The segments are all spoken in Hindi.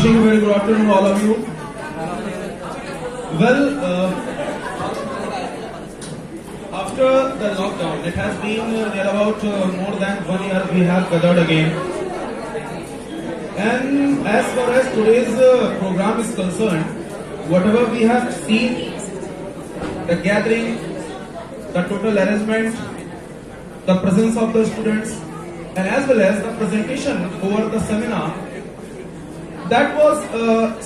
Wishing a very good afternoon all of you. Well, after the lockdown, it has been there about more than 1 year we have gathered again. And as far as today's program is concerned, whatever we have seen, the gathering, the total arrangement, the presence of the students, and as well as the presentation over the seminar, that was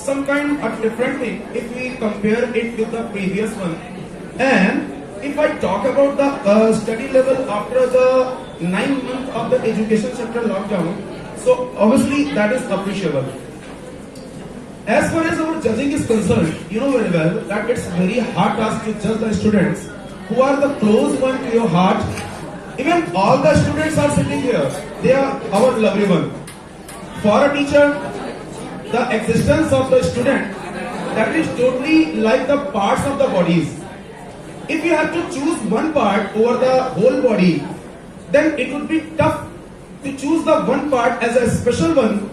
some kind of different thing if we compare it with the previous one. And if I talk about the study level after the 9 months of the education sector lockdown, so obviously that is appreciable. As far as our judging is concerned, you know very well that it's very hard task to judge the students who are the close one to your heart. Even all the students are sitting here, they are our lovely one. For a teacher, the existence of the student, that is totally like the parts of the bodies. If you have to choose one part over the whole body, then it would be tough to choose the one part as a special one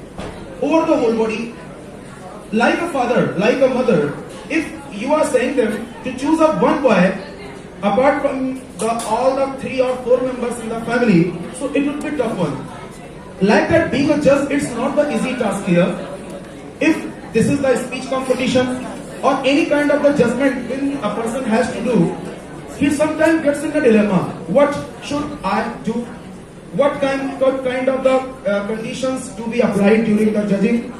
over the whole body. Like a father, like a mother, if you are saying them to choose a one boy apart from all the 3 or 4 members in the family, so it would be tough one. Like that, being a judge, it's not the easy task here. If this is the speech competition or any kind of the judgment when a person has to do, he sometimes gets in a dilemma. What should I do? What kind of the conditions to be applied during the judging?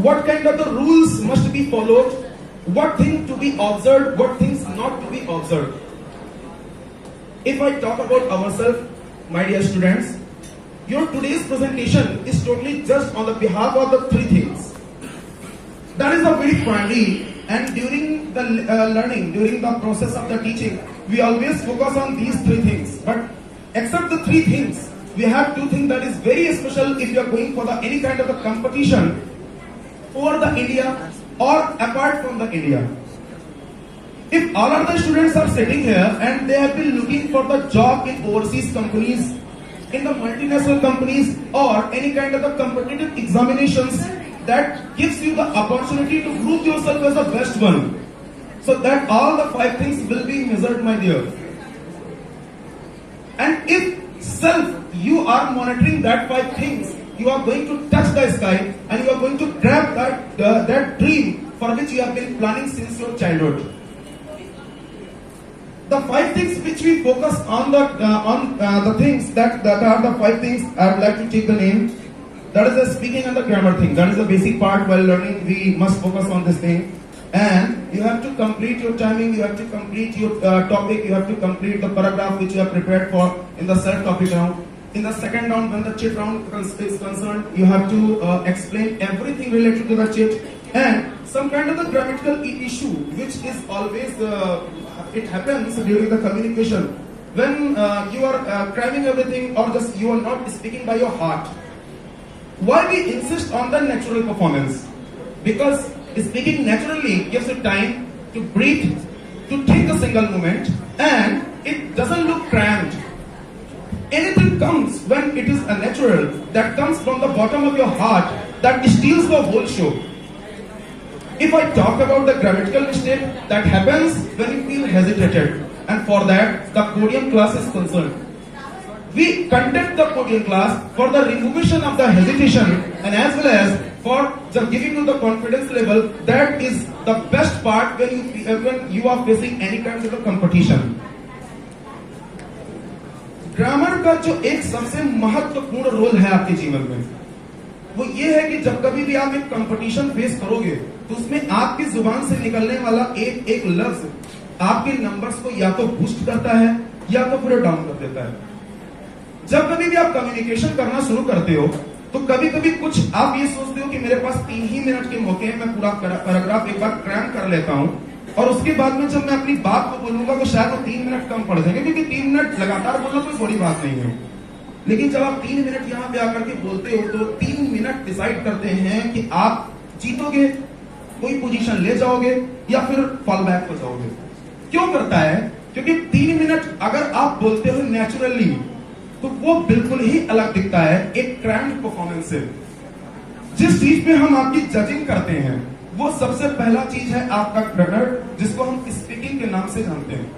What kind of the rules must be followed? What things to be observed? What things not to be observed? If I talk about ourselves, my dear students, your today's presentation is totally just on the behalf of the 3 things. That is a very primary, and during the learning, during the process of the teaching, we always focus on these 3 things. But except the 3 things, we have 2 things that is very special if you are going for any kind of a competition over the India or apart from the India. If all of the students are sitting here and they have been looking for the job in overseas companies, in the multinational companies, or any kind of the competitive examinations that gives you the opportunity to prove yourself as the best one, so that all the 5 things will be measured, my dear. And if you are monitoring that 5 things, you are going to touch the sky and you are going to grab that dream for which you have been planning since your childhood. The 5 things which we focus on the things that are the 5 things, I would like to take the name. That is the speaking and the grammar thing. That is the basic part. While learning, we must focus on this thing. And you have to complete your timing, you have to complete your topic, you have to complete the paragraph which you have prepared for in the self-topic round. In the second round, when the chit round is concerned, you have to explain everything related to the chit, and some kind of the grammatical issue which is always, it happens during the communication. When you are cramming everything or just you are not speaking by your heart. Why we insist on the natural performance? Because speaking naturally gives you time to breathe, to think a single moment, and it doesn't look cramped. Anything comes when it is a natural, that comes from the bottom of your heart, that steals the whole show. If I talk about the grammatical mistake, that happens when you feel hesitated, and for that the podium class is concerned. We conduct the podium class for the removal of the hesitation, and as well as for just giving you the confidence level. That is the best part when you are facing any kind of a competition. Grammar का जो एक सबसे महत्वपूर्ण रोल है आपके जीवन में, वो ये है कि जब कभी भी आप एक कंपटीशन फेस करोगे, तो उसमें आपकी जुबान से निकलने वाला एक लफ्ज आपके नंबर्स को या तो बूस्ट करता है या तो पूरे डाउन कर देता है. जब कभी भी आप कम्युनिकेशन करना शुरू करते हो, तो कभी कभी कुछ आप ये सोचते हो कि मेरे पास 3 ही मिनट के मौके हैं, मैं पूरा पैराग्राफ एक बार क्रैम कर लेता हूं, और उसके बाद में जब मैं अपनी बात को बोलूंगा तो शायद वो 3 मिनट कम पड़ जाएंगे, क्योंकि 3 मिनट लगातार बोलना कोई बड़ी बात नहीं है. लेकिन जब आप 3 मिनट यहाँ पे आकर के बोलते हो, तो 3 मिनट डिसाइड करते हैं कि आप जीतोगे, कोई पोजीशन ले जाओगे या फिर फॉल बैक हो जाओगे. क्यों करता है? क्योंकि 3 मिनट अगर आप बोलते हो नेचुरली, तो वो बिल्कुल ही अलग दिखता है एक क्रैम्ड परफॉर्मेंस से. जिस चीज पे हम आपकी जजिंग करते हैं वो सबसे पहला चीज है आपका क्रटर, जिसको हम स्पीकिंग के नाम से जानते हैं।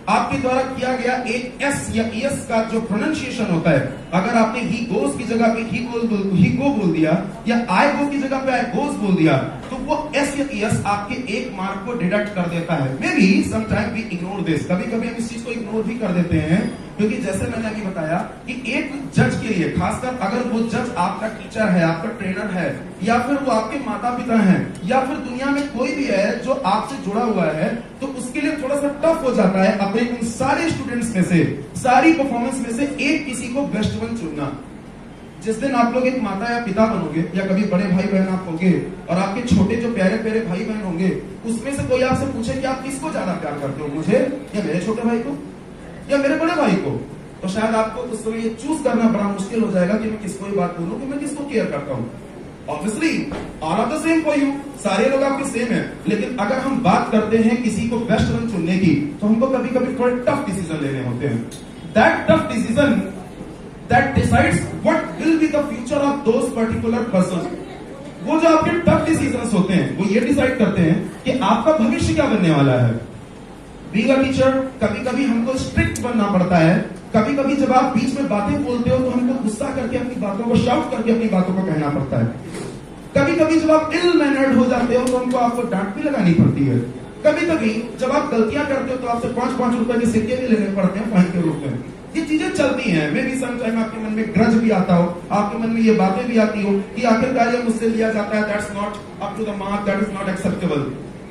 आपके द्वारा किया गया एक एस या एस का जो प्रोनाउंसिएशन होता है, अगर आपने ही गोस की जगह पे ही गो बोल दिया या आई गो की जगह पे आई गोस बोल दिया, तो वो एस या एस आपके एक मार्क को डिडक्ट कर देता है। May be sometime we ignore this, कभी कभी हम इस चीज को इग्नोर भी कर देते हैं, क्योंकि जैसे मैंने अभी बताया कि एक जज के लिए, खासकर अगर वो जज आपका टीचर है, आपका ट्रेनर है, या फिर वो आपके माता पिता हैं, या फिर दुनिया में कोई भी है जो आपसे जुड़ा हुआ है, तो उसके लिए थोड़ा सा टफ हो जाता है अपने उन सारे स्टूडेंट्स में से, सारी परफॉर्मेंस में से एक किसी को बेस्ट वन चुनना। जिस दिन आप लोग एक माता या पिता बनोगे, या कभी बड़े भाई बहन आप होंगे, और आपके छोटे जो प्यारे प्यारे भाई बहन होंगे, उसमें से कोई आपसे पूछे कि आप किसको ज्यादा प्यार करते हो, मुझे या मेरे छोटे भाई को या मेरे बड़े भाई को, तो शायद आपको उस समय ये चूज करना बड़ा मुश्किल हो जाएगा कि मैं किसको ही बात बोलूं, कि मैं किसको केयर करता हूं। Obviously all are the same for you, सारे लोग आपके सेम है, लेकिन अगर हम बात करते हैं किसी को बेस्ट वन चुनने की, तो हमको कभी कभी थोड़े टफ डिसीजन लेने होते हैं। That tough decision that decides what will be the future of those particular person। वो जो आपके टफ डिसीजंस होते हैं वो ये डिसाइड करते हैं कि आपका भविष्य क्या बनने वाला है। बीइंग अ टीचर, कभी कभी हमको स्ट्रिक्ट बनना पड़ता है, कभी कभी जब आप बीच में बातें बोलते हो तो हमको गुस्सा करके अपनी बातों को, शाउट करके अपनी बातों को कहना पड़ता है। कभी कभी जब आप इल मैनर्ड हो जाते हो तो हमको आपको डांट भी लगानी पड़ती है। कभी कभी जब आप गलतियां करते हो तो आपसे 5-5 रुपए के सिक्के भी लेने पड़ते हैं फाइन के रूप में। ये चीजें चलती हैं। मे बी सम टाइम आपके मन में ग्रज भी आता हो, आपके मन में ये बातें भी आती हो कि आखिरकार ये मुझसे लिया जाता है, that's not up to the mark, that is not acceptable.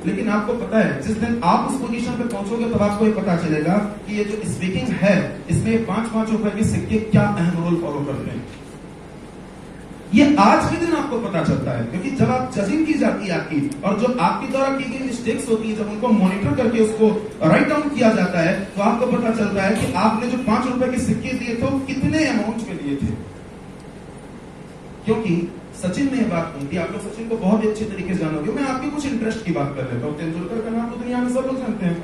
लेकिन आपको पता है, जिस दिन आप उस पोजीशन पे पहुंचोगे तब आपको ये पता चलेगा कि ये जो स्पीकिंग है, इसमें 5-5 रुपए के सिक्के क्या अहम रोल फॉलो करते हैं। ये आज के दिन आपको पता चलता है, क्योंकि जब आप जजिंग की जाती है आपकी, और जो आपके द्वारा की गई मिस्टेक्स होती है, जब उनको मॉनिटर करके उसको राइट डाउन किया जाता है, तो आपको पता चलता है कि आपने जो 5 रुपए के सिक्के दिए थे वो कितने अमाउंट में दिए थे। क्योंकि सचिन ने यह बात कही थी, आप लोग सचिन को बहुत ही अच्छे तरीके से जानोगे, मैं आपके कुछ इंटरेस्ट की बात कर लेता हूँ। तेंदुलकर का नाम तो दुनिया में सब लोग जानते हैं।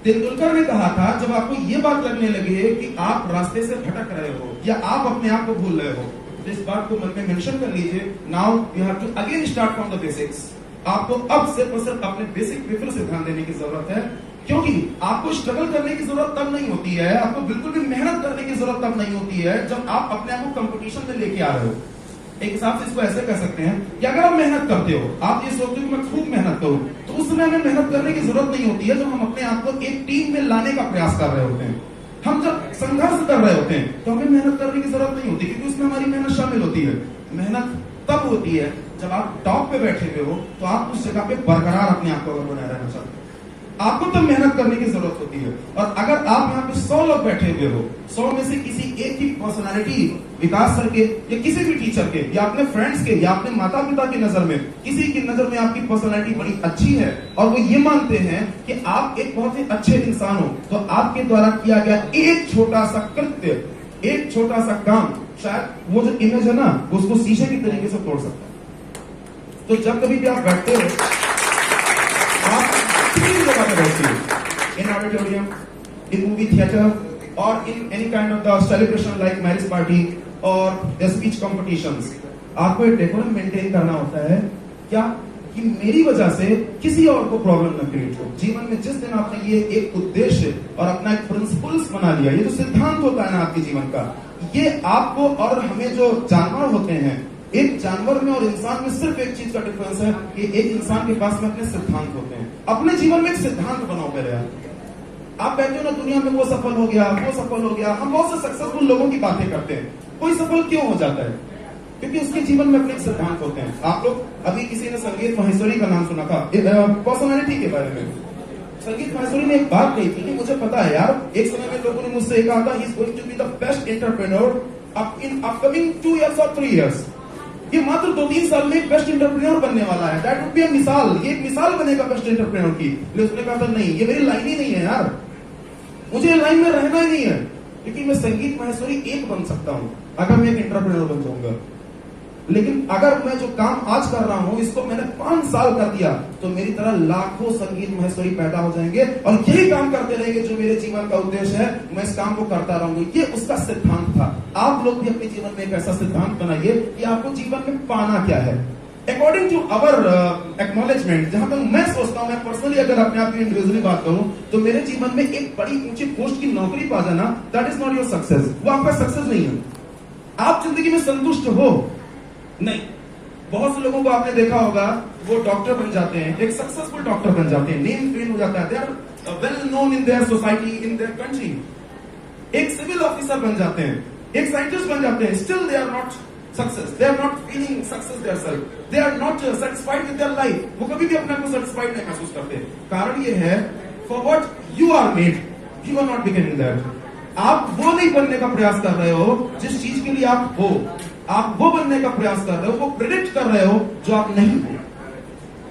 तेंदुलकर ने कहा था, जब आपको ये बात लगने लगे कि आप रास्ते से भटक रहे हो या आप अपने आप को भूल रहे हो, तो इस बात को मन में मेंशन कर लीजिए, now you have to again start from the basics. आपको अब सिर्फ और सिर्फ अपने बेसिक पे फिर से ध्यान देने की जरूरत है, क्योंकि आपको स्ट्रगल करने की जरूरत तब नहीं होती है, आपको बिल्कुल भी मेहनत करने की जरूरत तब नहीं होती है जब आप अपने आप को कंपटीशन में लेके आ रहे हो। एक हिसाब से इसको ऐसे कह सकते हैं कि अगर आप मेहनत करते हो, आप ये सोचते हो कि मैं खूब मेहनत करूं, तो उस समय हमें मेहनत करने की जरूरत नहीं होती है जब हम अपने आप को एक टीम में लाने का प्रयास कर रहे होते हैं। हम जब संघर्ष कर रहे होते हैं तो हमें मेहनत करने की जरूरत नहीं होती, क्योंकि उसमें हमारी मेहनत शामिल होती है। मेहनत तब होती है जब आप टॉप पे बैठे हुए हो, तो आप उस जगह पे बरकरार अपने आप को अगर बनाए रहना चाहते हो, आपको तब मेहनत करने की जरूरत होती है। और अगर आप यहाँ पे 100 लोग बैठे हुए हो, 100 में से किसी एक की पर्सनालिटी विकास सर के या किसी भी टीचर के या अपने फ्रेंड्स के या अपने माता पिता की नजर में, किसी की नजर में आपकी पर्सनालिटी बड़ी अच्छी है और वो ये मानते हैं कि आप एक बहुत ही अच्छे इंसान हो, तो आपके द्वारा किया गया एक छोटा सा कृत्य, एक छोटा सा काम, शायद वो जो इमेज है ना, उसको शीशे की तरीके से तोड़ सकता है। तो जब कभी भी आप बैठते हो, आप किसी भी जगह पे बैठते हो, इन ऑडिटोरियम, इन मूवी थिएटर और in any kind of the celebration like marriage party और स्पीच कॉम्पिटिशंस, आपको एक डेकोरम मेंटेन करना होता है। क्या कि मेरी वजह से किसी और को प्रॉब्लम न क्रिएट हो। जीवन में जिस दिन आपने ये एक उद्देश्य और अपना एक प्रिंसिपल्स बना लिया, ये जो सिद्धांत होता है ना आपके जीवन का, ये आपको और हमें जो जानवर होते हैं, एक जानवर में और इंसान में सिर्फ एक चीज का डिफरेंस है कि एक इंसान के पास में अपने सिद्धांत होते हैं। अपने जीवन में एक सिद्धांत बनाओ पहले। आप कहते हो ना दुनिया में वो सफल हो गया, वो सफल हो गया, हम बहुत से सक्सेसफुल लोगों की बातें करते हैं। कोई सफल क्यों हो जाता है? क्योंकि उसके जीवन में अपने सिद्धांत होते हैं। आप लोग अभी किसी ने संगीत माहेश्वरी का नाम सुना था, पर्सनालिटी के बारे में। संगीत माहेश्वरी ने एक बात कही थी कि मुझे पता है यार, एक समय में लोगों ने मुझसे कहा था, he is going to be the best entrepreneur in upcoming 2 years और 3 years। ये मात्र 2-3 साल में बेस्ट एंटरप्रेन्योर बनने वाला है। दैट वुड बी अ मिसाल, ये एक मिसाल बनेगा बेस्ट एंटरप्रेन्योर की। लेकिन उसने कहा था नहीं, ये मेरी लाइन ही नहीं है यार, मुझे लाइन में रहना ही नहीं है, क्योंकि मैं संगीत माहेश्वरी 1 बन सकता हूं अगर मैं एक एंटरप्रेन्योर बन जाऊंगा। लेकिन अगर मैं जो काम आज कर रहा हूं इसको मैंने 5 साल कर दिया तो मेरी तरह लाखों संगीत महेश्वरी पैदा हो जाएंगे और यही काम करते रहेंगे जो मेरे जीवन का उद्देश्य है, मैं इस काम को करता रहूंगा। ये उसका सिद्धांत था। आप लोग भी अपने जीवन में एक ऐसा सिद्धांत बनाइए कि आपको जीवन में पाना क्या है। अकॉर्डिंग टू अवर एक्नॉलेजमेंट, जहां तक मैं सोचता हूं, मैं पर्सनली अगर अपने आप की इंडिविजुअली बात करूं तो मेरे जीवन में एक बड़ी ऊंची पोस्ट की नौकरी पा जाना, that is not your success. वो आपका सक्सेस नहीं है। आप जिंदगी में संतुष्ट हो नहीं। बहुत से लोगों को आपने देखा होगा, वो डॉक्टर बन जाते हैं, एक सक्सेसफुल डॉक्टर बन जाते हैं, नेम फेम हो जाता है, they are well known in their society, in their country. एक सिविल ऑफिसर बन जाते हैं, एक साइंटिस्ट बन जाते हैं, still they are not success, they are not feeling success their self, they are not satisfied with their life. वो कभी भी अपने आप को सेटिस्फाइड नहीं महसूस करते। कारण ये है, for what you are made, you are not becoming that. आप वो नहीं बनने का प्रयास कर रहे हो जिस चीज के लिए आप हो, आप वो बनने का प्रयास कर रहे हो, वो प्रेडिक्ट कर रहे हो जो आप नहीं हो।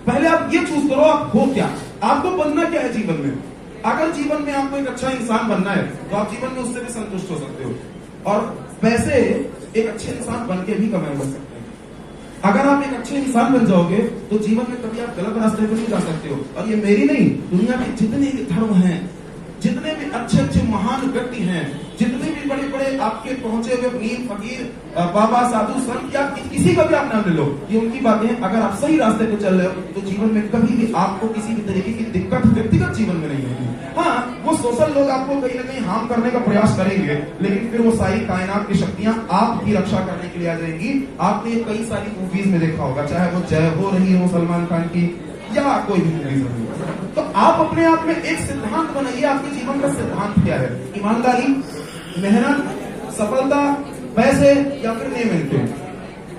पहले आप ये चूज करो आप हो क्या, आपको बनना क्या है जीवन में। अगर जीवन में आपको एक अच्छा इंसान बनना है तो आप जीवन में उससे भी संतुष्ट हो सकते हो, और पैसे एक अच्छे इंसान बन के भी कमाए जा सकते हैं। अगर आप एक अच्छे इंसान बन जाओगे तो जीवन में कभी आप गलत रास्ते पर नहीं जा सकते हो। और ये मेरी नहीं, दुनिया के जितने भी धर्म हैं, जितने भी अच्छे अच्छे महान व्यक्ति हैं, जितने भी बड़े बड़े आपके पहुंचे हुए मीर फकीर बाबा साधु संत, या किसी का भी आप नाम ले लो, ये उनकी बातें हैं। अगर आप सही रास्ते पे चल रहे हो तो जीवन में कभी भी आपको किसी भी तरीके की दिक्कत व्यक्तिगत जीवन में नहीं होगी। हाँ, वो सोशल लोग आपको कहीं ना कहीं हार्म करने का प्रयास करेंगे, लेकिन फिर वो सारी कायनात की शक्तियां आपकी रक्षा करने के लिए आ जाएंगी। आपने कई सारी मूवीज में देखा होगा, चाहे वो जय हो रही हो सलमान खान की या कोई भी मूवीज हो, तो आप अपने आप में एक सिद्धांत बनाइए, आपके जीवन का सिद्धांत क्या है। ईमानदारी, मेहनत, सफलता, पैसे या फिर नेम एंड फेम।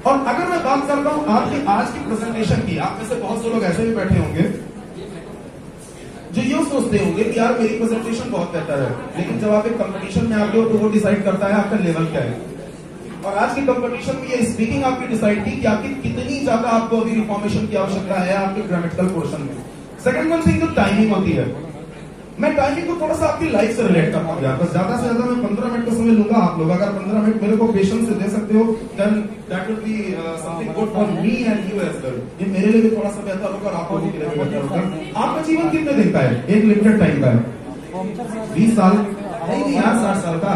और अगर मैं बात करता हूं आपकी आज की प्रेजेंटेशन की, आप में से बहुत से लोग ऐसे भी बैठे होंगे जो ये सोचते होंगे कि यार मेरी प्रेजेंटेशन बहुत बेहतर है, लेकिन जब आप एक कंपटीशन में आते हो तो वो डिसाइड करता है आपका लेवल क्या है। और आज की कंपटीशन में ये स्पीकिंग आपकी डिसाइड की कि आपकी कितनी ज्यादा आपको अभी रिफॉर्मेशन की आवश्यकता है आपके ग्रामेटिकल पोर्शन में। सेकंड वन थिंग जो टाइमिंग होती है, मैं टाइमिंग को थोड़ा सा आपकी लाइफ से रिलेट करता हूँ। बस ज्यादा से ज्यादा मैं 15 मिनट का समय लूंगा। आप लोग अगर 15 मिनट मेरे को पेशेंस से दे सकते हो, then that will be something good for me and you as well. ये मेरे लिए भी थोड़ा सा बेहतर होगा और आप लोगों के लिए भी बेहतर होगा। आपका जीवन कितने दिन का है? एक लिमिटेड टाइम का है, 20 साल नहीं यार, 60 साल का।